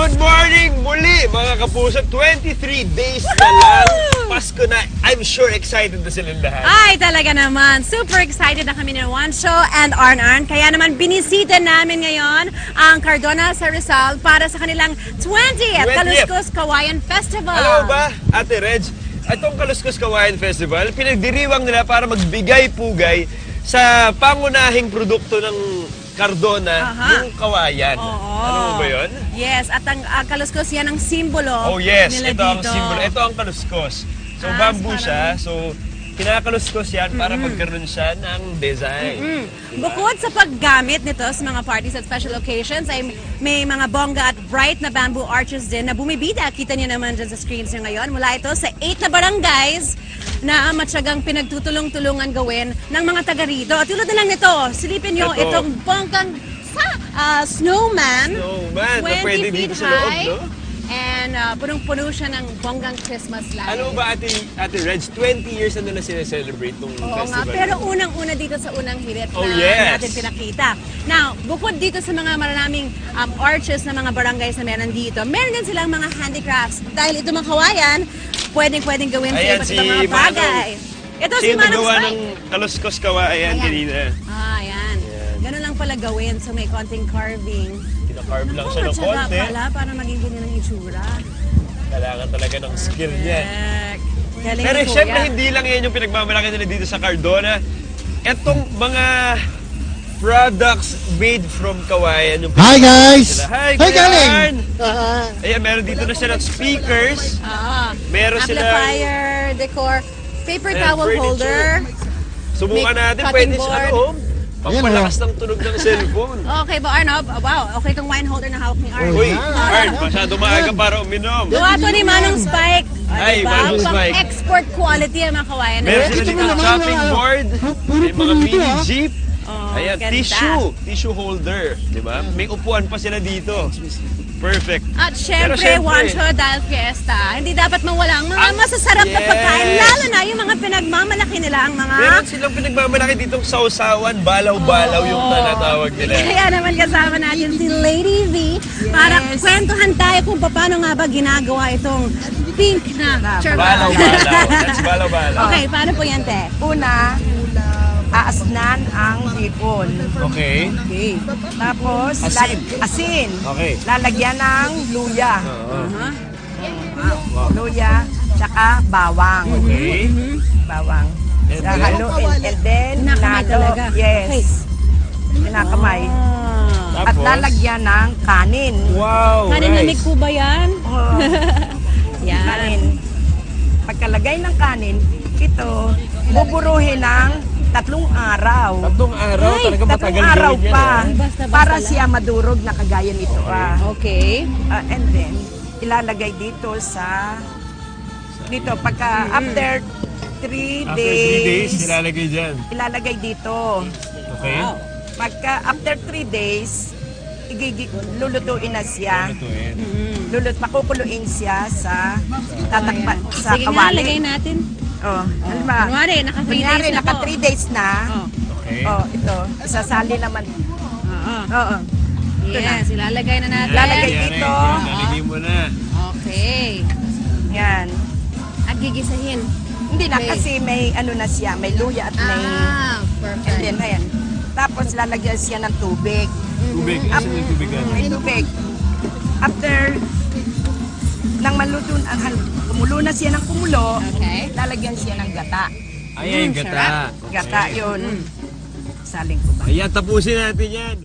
Good morning muli mga kapuso. 23 days na lang. Pasko na. I'm sure excited na silang lahat. Ay, talaga naman. Super excited na kami ni Juancho and Arn. Kaya naman binisita namin ngayon ang Cardona sa Rizal para sa kanilang 20th Kaluskos Kawayan Festival. Alam mo ba, Ate Reg, itong Kaluskos Kawayan Festival, pinagdiriwang nila para magbigay-pugay sa pangunahing produkto ng Cardona, yung kawayan. Ano mo ba yun? Yes, at ang Kaluskos yan ang simbolo yes, nila ito dito. ang simbolo. Ito ang Kaluskos. So, bamboo siya. So, kinakaluskos yan para magkaroon siya ng design. Diba? Bukod sa paggamit nito sa mga parties at special occasions, ay may mga bongga at bright na bamboo arches din na bumibida. Kita niyo naman dyan sa screens niyo ngayon. Mula ito sa 8 na barangays na matyagang pinagtutulong-tulungan gawin ng mga taga rito. At tulad na lang nito, silipin niyo itong bonggang snowman. Snowman, na 20 pwede feet dito sa loob, high. no? And punong-puno siya ng bonggang Christmas lights. Ano ba, Ate Reg, 20 years na nila sineselebrate itong Oo nga, festival. pero unang-una dito sa unang hirit na yes. natin pinakita. Now, bukod dito sa mga maraming arches na mga barangays na meron dito, meron din silang mga handicrafts. Dahil ito mga kawayan, pwedeng gawin sa Ayan, iba't si ibang mga bagay. Ito si Sino Manong nagawa Spike. ng Kaluskos Kawayan kanina? Ayan. Ganun lang pala gawin, so may konting carving. Pinakarve lang siya ng matyaga konti. pala para maging ganyan ang itsura. Kailangan talaga ng skill niya. Galing Pero ni Kuya. syempre hindi lang yan yung pinagmamalaki nila dito sa Cardona. Etong mga products made from kawayan. Yung Hi guys! sila. Hi, Hi Kuya galing! Arn! Ayan, meron dito na silang speakers. Meron silang Amplifier, decor, paper Ayan, towel furniture. holder. Subukan May natin, cutting pwede siya board. pampalakas ng tunog ng cellphone. Okay ba, Arnob? Wow, okay itong wine holder na hawak ni Arn. Uy, Arn, masyado maaga para uminom. Gawa to ni Manong Spike. Ay, Manong Spike. Export quality ang mga kawayan. Meron sila dito chopping board, may mga mini jeep. Oh, Ayan, ganda. tissue holder, di ba? May upuan pa sila dito. Perfect. At Pero syempre, syempre, Juancho dahil fiesta, hindi dapat mawala ang mga masasarap na yes. pagkain, lalo na yung mga pinagmamalaki nila, ang mga... Meron silang pinagmamalaki ditong sausawan, balaw-balaw yung tinatawag nila. Kaya naman kasama natin si Lady V para kwentuhan tayo kung paano nga ba ginagawa itong pink na Balaw-balaw. That's balaw-balaw. Okay, paano po yan, te? Una, aasnan ang hipon. Okay. Okay. Tapos, Asin. asin. Okay. Lalagyan ng luya. Oo. Luya, tsaka bawang. Okay. Bawang. And then? Haluin. And then, Kinakamay hinalo. talaga. Yes. Okay. Kinakamay. At Tapos? lalagyan ng kanin. Wow, Kaninamig po ba yan? Oh, Yan. kanin. Pagkalagay ng kanin, ito, buburuhin ng 3 araw. 3 araw, Ay, talaga 3 matagal araw gawin yan. pa. Basta-basta Para lang. siya madurog na kagaya nito. Okay. And then, ilalagay dito sa... Dito, pagka after 3 After 3 days, days, nilalagay dyan. ilalagay dito. Okay. Pagka after 3 days, lulutuin na siya. Pakukuluin siya sa tatakpan sa Sige nga, kawali. lagay natin. Oh, halimbawa, Kunwari, naka 3 kunyari, days na naka po. 3 days na. Okay. Oh, ito. Isasali naman. Oo. Oo. Ito na. Yes, ilalagay na natin. Lalagay Yan, dito. Lalagay mo na. Okay. Yan. At gigisahin. Hindi na Okay. kasi may ano na siya, may luya at may... And Perfect. then, ayan. Tapos lalagyan siya ng tubig. Tubig. Asan yung tubig natin? May tubig. After nang kumulo na siya ng kumulo, Okay. lalagyan siya ng gata. Ayan, gata. Gata yun. Saling ko ba? Ayan, tapusin natin yan.